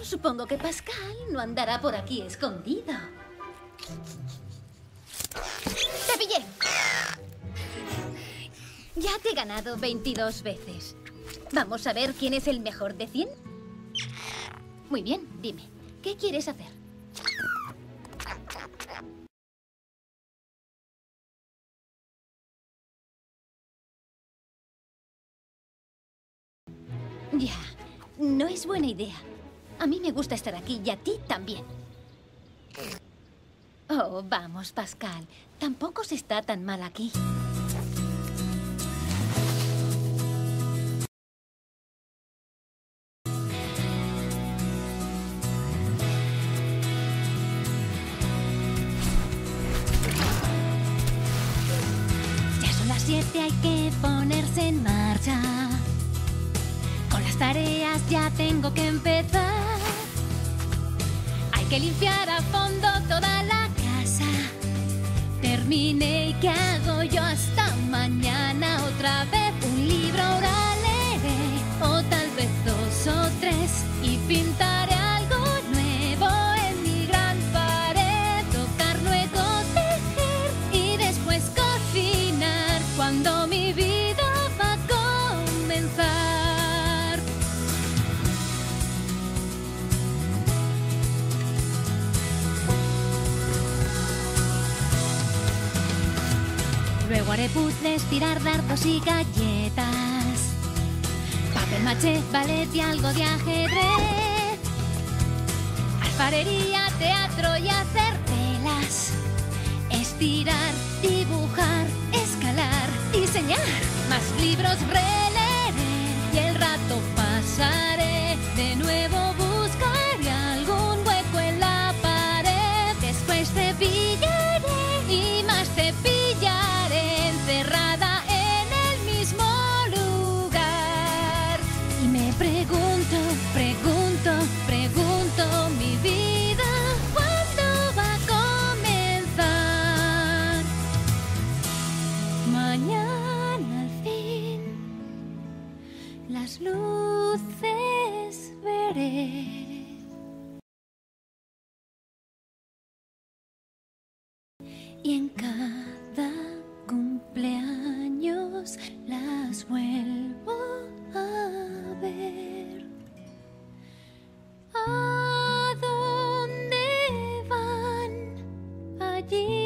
supongo que Pascal no andará por aquí escondido. ¡Te pillé! Ya te he ganado 22 veces. ¿Vamos a ver quién es el mejor de 100? Muy bien, dime, ¿qué quieres hacer? Ya, no es buena idea. A mí me gusta estar aquí y a ti también. Oh, vamos, Pascal. Tampoco se está tan mal aquí. Ya son las 7, hay que ponerse en marcha. Con las tareas ya tengo que empezar. Hay que limpiar a fondo toda la casa. Terminé y ¿qué hago yo hasta mañana? Otra vez un libro ahora leeré, o tal vez 2 o 3, y pintaré algo nuevo en mi gran pared. Tocar, luego tejer y después cocinar cuando mi vida va a comenzar. Luego haré puzzles, tirar dardos y galletas, papel maché, ballet y algo de ajedrez, alfarería, teatro y hacer telas, estirar, dibujar, escalar, diseñar. Más libros releeré y el rato pasaré. De nuevo buscaré algún hueco en la pared. Después cepillaré y más cepillaré, encerrada en el mismo lugar. Y me pregunto, mi vida, ¿cuándo va a comenzar? Mañana al fin las luces veré. Y en cada cumpleaños las vuelvo a ver. ¿A dónde van? Allí